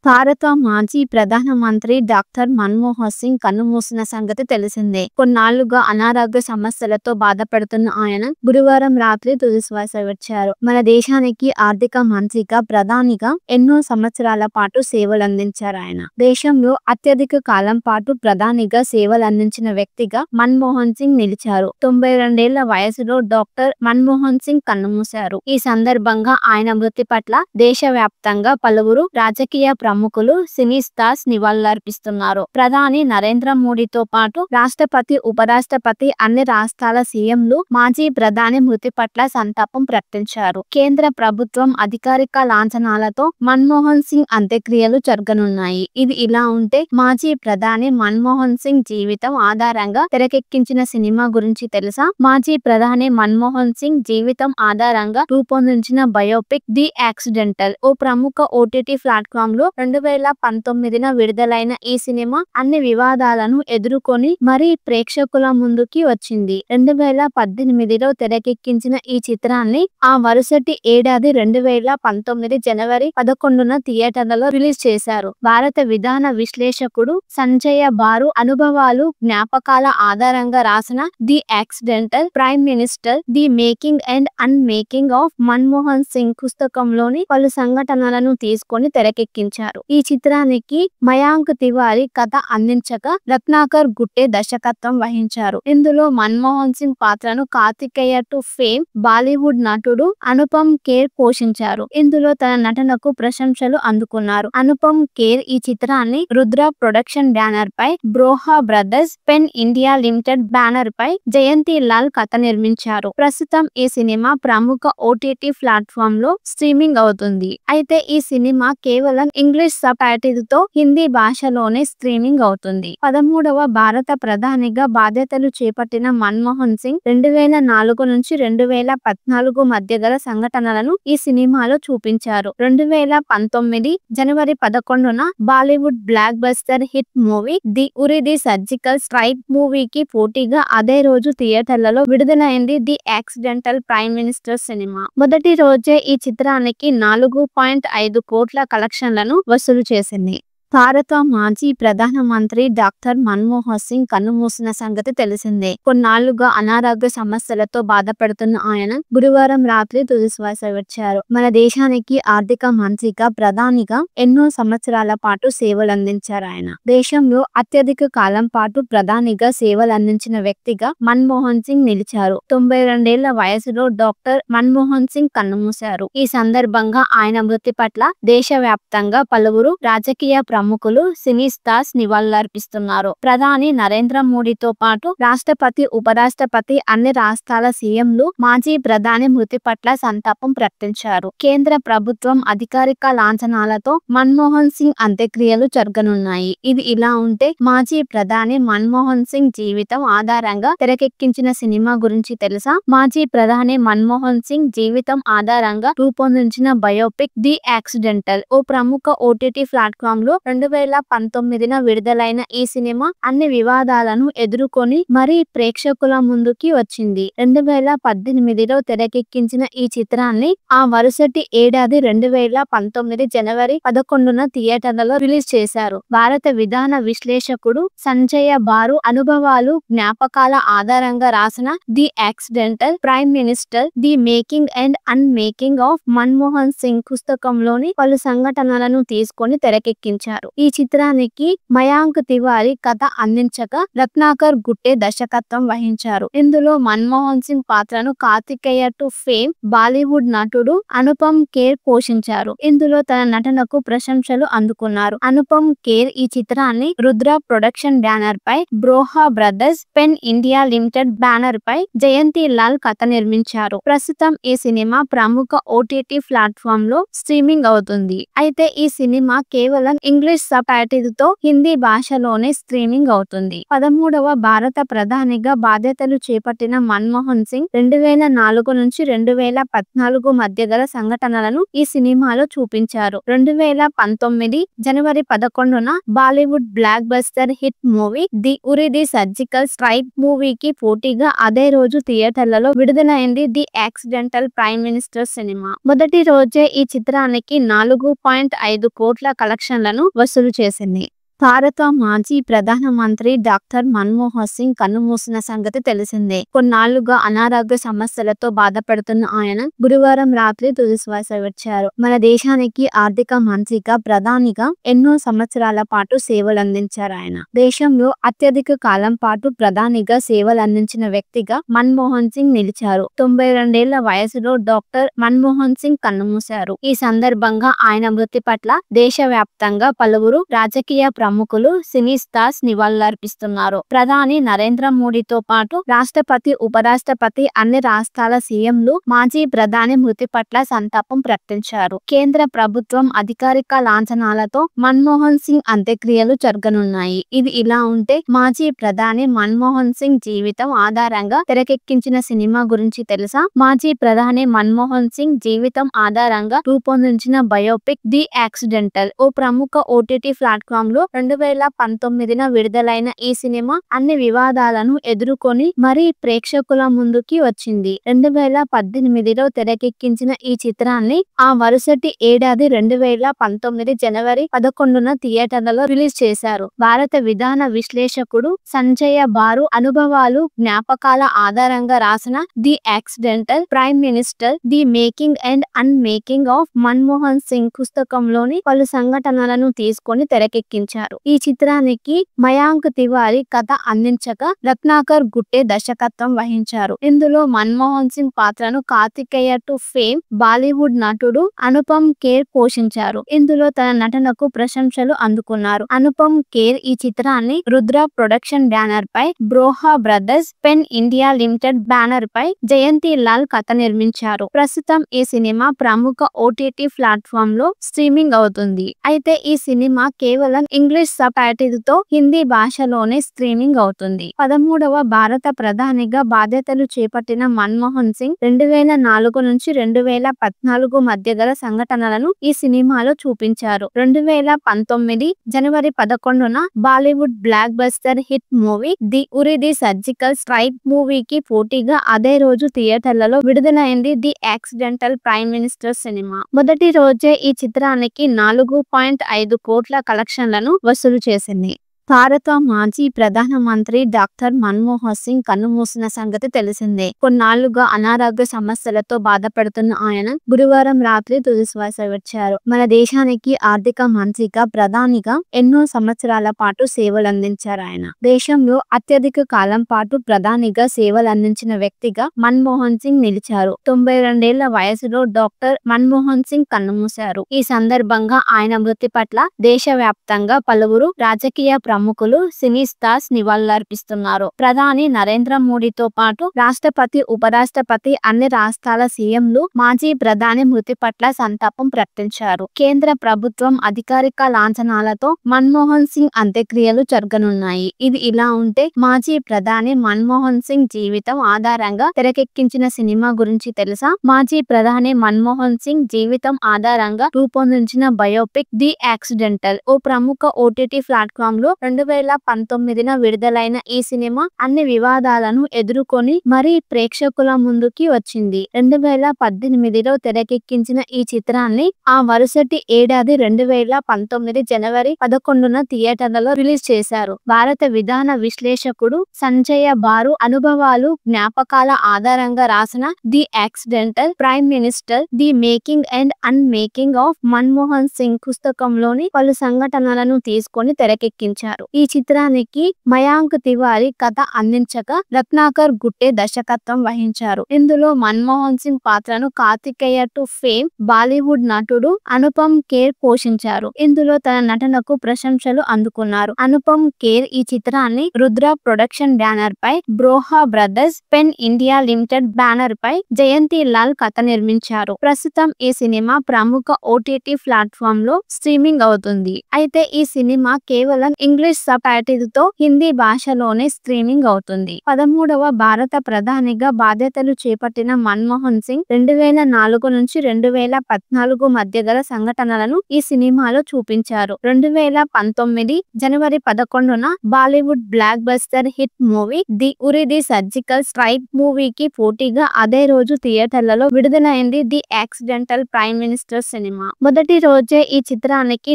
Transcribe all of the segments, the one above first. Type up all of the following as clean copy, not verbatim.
భారత మాజీ ప్రధానమంత్రి డాక్టర్ మన్మోహన్ సింగ్ కన్నుమూసిన సంగతి తెలిసిందే. కొన్నాళ్లుగా అనారోగ్య సమస్యలతో బాధపడుతున్న ఆయన గురువారం రాత్రి తుదిశ్వాస విడిచారు. మన దేశానికి ఆర్థిక మంత్రిగా, ప్రధానిగా ఎన్నో సంవత్సరాల పాటు సేవలందించారు ఆయన. దేశంలో అత్యధిక కాలం పాటు ప్రధానిగా సేవలందించిన వ్యక్తిగా మన్మోహన్ సింగ్ నిలిచారు. 92 ఏళ్ల వయసులో డాక్టర్ మన్మోహన్ సింగ్ కన్నుమూశారు. ఈ సందర్భంగా ఆయన మృతి పట్ల దేశవ్యాప్తంగా పలువురు రాజకీయ ప్రముఖులు, సినీ స్టార్స్ నివాళులర్పిస్తున్నారు. ప్రధాని నరేంద్ర మోడీతో పాటు రాష్ట్రపతి, ఉపరాష్ట్రపతి, అన్ని రాష్ట్రాల సీఎంలు మాజీ ప్రధాని మృతి పట్ల సంతాపం ప్రకటించారు. కేంద్ర ప్రభుత్వం అధికారిక లాంఛనాలతో మన్మోహన్ సింగ్ అంత్యక్రియలు జరగనున్నాయి. ఇది ఇలా ఉంటే, మాజీ ప్రధాని మన్మోహన్ సింగ్ జీవితం ఆధారంగా తెరకెక్కించిన సినిమా గురించి తెలుసా? మాజీ ప్రధాని మన్మోహన్ సింగ్ జీవితం ఆధారంగా రూపొందించిన బయోపిక్ ది యాక్సిడెంటల్ ఓ ప్రముఖ ఓటీటీ ప్లాట్ఫామ్ లో 2019న విడుదలైన ఈ సినిమా అన్ని వివాదాలను ఎదుర్కొని మరీ ప్రేక్షకుల ముందుకి వచ్చింది. 2018లో తెరకెక్కించిన ఈ చిత్రాన్ని ఆ మరుసటి ఏడాది 2019 జనవరి 11న థియేటర్లలో రిలీజ్ చేశారు. భారత విధాన విశ్లేషకుడు సంజయ బారు అనుభవాలు, జ్ఞాపకాల ఆధారంగా రాసిన the accidental prime minister the making and unmaking of Manmohan Singh పుస్తకంలోని పలు సంఘటనలను తీసుకొని తెరకెక్కించారు. ఈ చిత్రానికి మయాంక్ తివారీ కథ అందించగా, రత్నాకర్ గుట్టే దర్శకత్వం వహించారు. ఇందులో మన్మోహన్ సింగ్ పాత్రను కార్తికేయ టు ఫేమ్ బాలీవుడ్ నటుడు అనుపమ్ ఖేర్ పోషించారు. ఇందులో తన నటనకు ప్రశంసలు అందుకున్నారు. అనుపమ్ ఖేర్ ఈ చిత్రాన్ని రుద్ర ప్రొడక్షన్ బ్యానర్ పై, బ్రోహా brothers pen India limited banner పై జయంతి లాల్ కథ నిర్మించారు. ప్రస్తుతం ఈ సినిమా ప్రముఖ ఓటీటీ ప్లాట్ఫామ్ లో స్ట్రీమింగ్ అవుతుంది. అయితే ఈ సినిమా కేవలం ఇంగ్లీష్ సబ్ టైటిల్ తో హిందీ భాషలోనే స్ట్రీమింగ్ అవుతుంది. 13వ భారత ప్రధానిగా బాధ్యతలు చేపట్టిన మన్మోహన్ సింగ్ 2004 నుంచి 2014 మధ్య గల సంఘటనలను ఈ సినిమాలో చూపించారు. 2019 జనవరి 11న Bollywood block buster hit movie the Uri the surgical strike మూవీకి పోటీగా అదే రోజు థియేటర్లలో విడుదలైంది the accidental prime minister cinema. మొదటి రోజే ఈ చిత్రానికి 4.5 కోట్ల కలెక్షన్లను వసూలు చేసింది. భారత మాజీ ప్రధానమంత్రి డాక్టర్ మన్మోహన్ సింగ్ కన్నుమూసిన సంగతి తెలిసిందే. కొన్నాళ్లుగా అనారోగ్య సమస్యలతో బాధపడుతున్న ఆయన గురువారం రాత్రి తుదిశ్వాస విడిచారు. మన దేశానికి ఆర్థిక మంత్రిగా, ప్రధానిగా ఎన్నో సంవత్సరాల పాటు సేవలందించారు ఆయన. దేశంలో అత్యధిక కాలం పాటు ప్రధానిగా సేవలందించిన వ్యక్తిగా మన్మోహన్ సింగ్ నిలిచారు. 92 ఏళ్ల వయసులో డాక్టర్ మన్మోహన్ సింగ్ కన్నుమూశారు. ఈ సందర్భంగా ఆయన మృతి పట్ల దేశవ్యాప్తంగా పలువురు రాజకీయ ప్రముఖులు, సినీ స్టార్స్ నివాళులర్పిస్తున్నారు. ప్రధాని నరేంద్ర మోడీతో పాటు రాష్ట్రపతి, ఉపరాష్ట్రపతి, అన్ని రాష్ట్రాల సీఎంలు మాజీ ప్రధాని మృతి పట్ల సంతాపం ప్రకటించారు. కేంద్ర ప్రభుత్వం అధికారిక లాంఛనాలతో మన్మోహన్ సింగ్ అంత్యక్రియలు జరగనున్నాయి. ఇది ఇలా ఉంటే, మాజీ ప్రధాని మన్మోహన్ సింగ్ జీవితం ఆధారంగా తెరకెక్కించిన సినిమా గురించి తెలుసా? మాజీ ప్రధాని మన్మోహన్ సింగ్ జీవితం ఆధారంగా రూపొందించిన బయోపిక్ ది యాక్సిడెంటల్ ఓ ప్రముఖ ఓటీటీ ప్లాట్ఫామ్ లో 2019న విడుదలైన ఈ సినిమా అన్ని వివాదాలను ఎదుర్కొని మరీ ప్రేక్షకుల ముందుకి వచ్చింది. 2018లో తెరకెక్కించిన ఈ చిత్రాన్ని ఆ మరుసటి ఏడాది 2019 జనవరి 11న థియేటర్లలో రిలీజ్ చేశారు. భారత విధాన విశ్లేషకుడు సంజయ బారు అనుభవాలు, జ్ఞాపకాల ఆధారంగా రాసిన the accidental prime minister the making and unmaking of Manmohan Singh పుస్తకంలోని పలు సంఘటనలను తీసుకొని తెరకెక్కించారు. ఈ చిత్రానికి మయాంక్ తివారీ కథ అందించగా, రత్నాకర్ గుట్టే దర్శకత్వం వహించారు. ఇందులో మన్మోహన్ సింగ్ పాత్రను కార్తికేయ టు ఫేమ్ బాలీవుడ్ నటుడు అనుపమ్ ఖేర్ పోషించారు. ఇందులో తన నటనకు ప్రశంసలు అందుకున్నారు. అనుపమ్ ఖేర్ ఈ చిత్రాన్ని రుద్ర ప్రొడక్షన్ బ్యానర్ పై, బ్రోహా brothers pen India limited banner పై జయంతి లాల్ కథ నిర్మించారు. ప్రస్తుతం ఈ సినిమా ప్రముఖ ఓటీటీ ప్లాట్ఫామ్ లో స్ట్రీమింగ్ అవుతుంది. అయితే ఈ సినిమా కేవలం ఇంగ్లీష్ ఇంగ్లీష్ సబ్ టైటిల్ తో హిందీ భాషలోనే స్ట్రీమింగ్ అవుతుంది. 13వ భారత ప్రధానిగా బాధ్యతలు చేపట్టిన మన్మోహన్ సింగ్ 2004 నుంచి 2014 మధ్య గల సంఘటనలను ఈ సినిమాలో చూపించారు. 2019 జనవరి 11న Bollywood block buster hit movie the Uri the surgical strike మూవీకి పోటీగా అదే రోజు థియేటర్లలో విడుదలైంది the accidental prime minister cinema. మొదటి రోజే ఈ చిత్రానికి 4.5 కోట్ల కలెక్షన్లను వసూలు చేసింది. భారత మాజీ ప్రధానమంత్రి డాక్టర్ మన్మోహన్ సింగ్ కన్నుమూసిన సంగతి తెలిసిందే. కొన్నాళ్లుగా అనారోగ్య సమస్యలతో బాధపడుతున్న ఆయన గురువారం రాత్రి తుదిశ్వాస విడిచారు. మన దేశానికి ఆర్థిక మంత్రిగా, ప్రధానిగా ఎన్నో సంవత్సరాల పాటు సేవలందించారు ఆయన. దేశంలో అత్యధిక కాలం పాటు ప్రధానిగా సేవలందించిన వ్యక్తిగా మన్మోహన్ సింగ్ నిలిచారు. 92 ఏళ్ల వయసులో డాక్టర్ మన్మోహన్ సింగ్ కన్నుమూశారు. ఈ సందర్భంగా ఆయన మృతి పట్ల దేశవ్యాప్తంగా పలువురు రాజకీయ ప్రముఖులు, సినీ స్టార్స్ నివాళులర్పిస్తున్నారు. ప్రధాని నరేంద్ర మోడీతో పాటు రాష్ట్రపతి, ఉపరాష్ట్రపతి, అన్ని రాష్ట్రాల సీఎంలు మాజీ ప్రధాని మృతి పట్ల సంతాపం ప్రకటించారు. కేంద్ర ప్రభుత్వం అధికారిక లాంఛనాలతో మన్మోహన్ సింగ్ అంత్యక్రియలు జరగనున్నాయి. ఇది ఇలా ఉంటే మాజీ ప్రధాని మన్మోహన్ సింగ్ జీవితం ఆధారంగా తెరకెక్కించిన సినిమా గురించి తెలుసా? మాజీ ప్రధాని మన్మోహన్ సింగ్ జీవితం ఆధారంగా రూపొందించిన బయోపిక్ ది యాక్సిడెంటల్ ఓ ప్రముఖ ఓటీటీ ప్లాట్ఫామ్ లో 2019న విడుదలైన ఈ సినిమా అన్ని వివాదాలను ఎదుర్కొని మరీ ప్రేక్షకుల ముందుకి వచ్చింది. 2018లో తెరకెక్కించిన ఈ చిత్రాన్ని ఆ మరుసటి ఏడాది 2019 జనవరి 11న థియేటర్లలో రిలీజ్ చేశారు. భారత విధాన విశ్లేషకుడు సంజయ్ బారు అనుభవాలు, జ్ఞాపకాల ఆధారంగా రాసిన the accidental prime minister the making and unmaking of Manmohan Singh పుస్తకంలోని పలు సంఘటనలను తీసుకొని తెరకెక్కించారు. ఈ చిత్రానికి మయాంక్ తివారీ కథ అందించగా రత్నాకర్ గుట్టే దర్శకత్వం వహించారు. ఇందులో మన్మోహన్ సింగ్ పాత్రను కార్తికేయ టు ఫేమ్ బాలీవుడ్ నటుడు అనుపమ్ ఖేర్ పోషించారు. ఇందులో తన నటనకు ప్రశంసలు అందుకున్నారు. అనుపమ్ ఖేర్ ఈ చిత్రాన్ని రుద్ర ప్రొడక్షన్ బ్యానర్ పై, బ్రోహా brothers pen India limited banner పై జయంతి లాల్ కథ నిర్మించారు. ప్రస్తుతం ఈ సినిమా ప్రముఖ ఓటీటీ ప్లాట్ఫామ్ లో స్ట్రీమింగ్ అవుతుంది. అయితే ఈ సినిమా కేవలం ఇంగ్లీష్ సబ్ టైటిల్ తో హిందీ భాషలోనే స్ట్రీమింగ్ అవుతుంది. 13వ భారత ప్రధానిగా బాధ్యతలు చేపట్టిన మన్మోహన్ సింగ్ 2004 నుంచి 2014 మధ్య గల సంఘటనలను ఈ సినిమాలో చూపించారు. 2019 జనవరి 11న Bollywood block buster hit movie the Uri the surgical strike మూవీకి పోటీగా అదే రోజు థియేటర్లలో విడుదలైంది the accidental prime minister cinema. మొదటి రోజే ఈ చిత్రానికి 4.5 కోట్ల కలెక్షన్లను వసూలు చేసింది. భారత మాజీ ప్రధానమంత్రి డాక్టర్ మన్మోహన్ సింగ్ కన్నుమూసిన సంగతి తెలిసిందే. కొన్నాళ్లుగా అనారోగ్య సమస్యలతో బాధపడుతున్న ఆయన గురువారం రాత్రి తుదిశ్వాస విడిచారు. మన దేశానికి ఆర్థిక మంత్రిగా, ప్రధానిగా ఎన్నో సంవత్సరాల పాటు సేవలందించారు ఆయన. దేశంలో అత్యధిక కాలం పాటు ప్రధానిగా సేవలందించిన వ్యక్తిగా మన్మోహన్ సింగ్ నిలిచారు. 92 ఏళ్ల వయసులో డాక్టర్ మన్మోహన్ సింగ్ కన్నుమూశారు. ఈ సందర్భంగా ఆయన మృతి పట్ల దేశవ్యాప్తంగా పలువురు రాజకీయ ప్రముఖులు, సినీ స్టార్స్ నివాళులర్పిస్తున్నారు. ప్రధాని నరేంద్ర మోడీతో పాటు రాష్ట్రపతి, ఉపరాష్ట్రపతి, అన్ని రాష్ట్రాల సీఎంలు మాజీ ప్రధాని మృతి పట్ల సంతాపం ప్రకటించారు. కేంద్ర ప్రభుత్వం అధికారిక లాంఛనాలతో మన్మోహన్ సింగ్ అంత్యక్రియలు జరగనున్నాయి. ఇది ఇలా ఉంటే మాజీ ప్రధాని మన్మోహన్ సింగ్ జీవితం ఆధారంగా తెరకెక్కించిన సినిమా గురించి తెలుసా? మాజీ ప్రధాని మన్మోహన్ సింగ్ జీవితం ఆధారంగా రూపొందించిన బయోపిక్ ది యాక్సిడెంటల్ ఓ ప్రముఖ ఓటీటీ ప్లాట్ఫామ్ లో 2019న విడుదలైన ఈ సినిమా అన్ని వివాదాలను ఎదుర్కొని మరీ ప్రేక్షకుల ముందుకి వచ్చింది. 2018లో తెరకెక్కించిన ఈ చిత్రాన్ని ఆ మరుసటి ఏడాది 2019 జనవరి 11న థియేటర్లలో రిలీజ్ చేశారు. భారత విధాన విశ్లేషకుడు సంజయ్ బారు అనుభవాలు, జ్ఞాపకాల ఆధారంగా రాసిన the accidental prime minister the making and unmaking of Manmohan Singh పుస్తకంలోని పలు సంఘటనలను తీసుకొని తెరకెక్కించారు. నిర్మించారు. ఈ చిత్రానికి మయాంక్ తివారీ కథ అందించగా రత్నాకర్ గుట్టే దర్శకత్వం వహించారు. ఇందులో మన్మోహన్ సింగ్ పాత్రను కార్తికేయ టు ఫేమ్ బాలీవుడ్ నటుడు అనుపమ్ ఖేర్ పోషించారు. ఇందులో తన నటనకు ప్రశంసలు అందుకున్నారు. అనుపమ్ ఖేర్ ఈ చిత్రాన్ని రుద్ర ప్రొడక్షన్ బ్యానర్ పై, బ్రోహా brothers pen India limited banner పై జయంతి లాల్ కథ నిర్మించారు. ప్రస్తుతం ఈ సినిమా ప్రముఖ ఓటీటీ ప్లాట్ఫామ్ లో స్ట్రీమింగ్ అవుతుంది. అయితే ఈ సినిమా కేవలం ఇంగ్లీష్ సబ్ టైటిల్ తో హిందీ భాషలోనే స్ట్రీమింగ్ అవుతుంది. 13వ భారత ప్రధానిగా బాధ్యతలు చేపట్టిన మన్మోహన్ సింగ్ 2004 నుంచి 2014 మధ్య గల సంఘటనలను ఈ సినిమాలో చూపించారు. 2019 జనవరి 11న Bollywood block buster hit movie the Uri the surgical strike మూవీకి పోటీగా అదే రోజు థియేటర్లలో విడుదలైంది the accidental prime minister cinema. మొదటి రోజే ఈ చిత్రానికి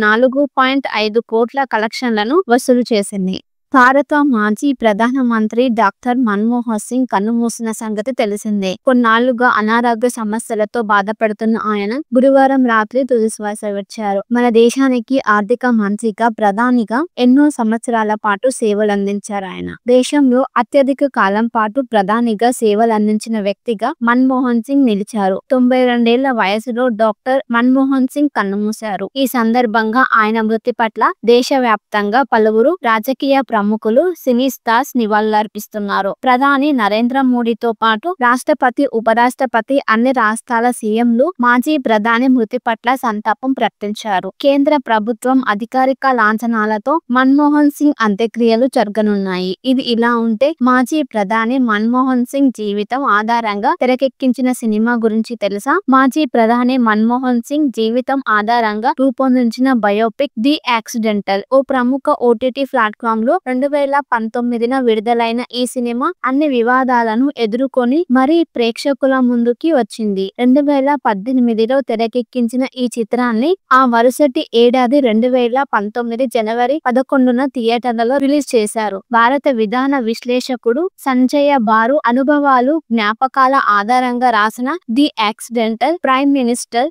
4.5 కోట్ల కలెక్షన్లను వసూలు చేసింది. భారత మాజీ ప్రధానమంత్రి డాక్టర్ మన్మోహన్ సింగ్ కన్నుమూసిన సంగతి తెలిసిందే. కొన్నాళ్లుగా అనారోగ్య సమస్యలతో బాధపడుతున్న ఆయన గురువారం రాత్రి తుదిశ్వాస విడిచారు. మన దేశానికి ఆర్థిక మంత్రిగా, ప్రధానిగా ఎన్నో సంవత్సరాల పాటు సేవలందించారు ఆయన. దేశంలో అత్యధిక కాలం పాటు ప్రధానిగా సేవలందించిన వ్యక్తిగా మన్మోహన్ సింగ్ నిలిచారు. 92 వయసులో డాక్టర్ మన్మోహన్ సింగ్ కన్నుమూశారు. ఈ సందర్భంగా ఆయన మృతి పట్ల దేశవ్యాప్తంగా పలువురు రాజకీయ ప్రముఖులు, సినీ స్టార్స్ నివాళులర్పిస్తున్నారు. ప్రధాని నరేంద్ర మోడీతో పాటు రాష్ట్రపతి, ఉపరాష్ట్రపతి, అన్ని రాష్ట్రాల సీఎంలు మాజీ ప్రధాని మృతి పట్ల సంతాపం ప్రకటించారు. కేంద్ర ప్రభుత్వం అధికారిక లాంఛనాలతో మన్మోహన్ సింగ్ అంత్యక్రియలు జరగనున్నాయి. ఇది ఇలా ఉంటే మాజీ ప్రధాని మన్మోహన్ సింగ్ జీవితం ఆధారంగా తెరకెక్కించిన సినిమా గురించి తెలుసా? మాజీ ప్రధాని మన్మోహన్ సింగ్ జీవితం ఆధారంగా రూపొందించిన బయోపిక్ ది యాక్సిడెంటల్ ఓ ప్రముఖ ఓటీటీ ప్లాట్ఫామ్ లో 2019న విడుదలైన ఈ సినిమా అన్ని వివాదాలను ఎదుర్కొని మరీ ప్రేక్షకుల ముందుకి వచ్చింది. 2018లో తెరకెక్కించిన ఈ చిత్రాన్ని ఆ మరుసటి ఏడాది 2019 జనవరి 11న థియేటర్లలో రిలీజ్ చేశారు. భారత విధాన విశ్లేషకుడు సంజయ బారు అనుభవాలు, జ్ఞాపకాల ఆధారంగా రాసిన ది యాక్సిడెంటల్ ప్రైమ్ మినిస్టర్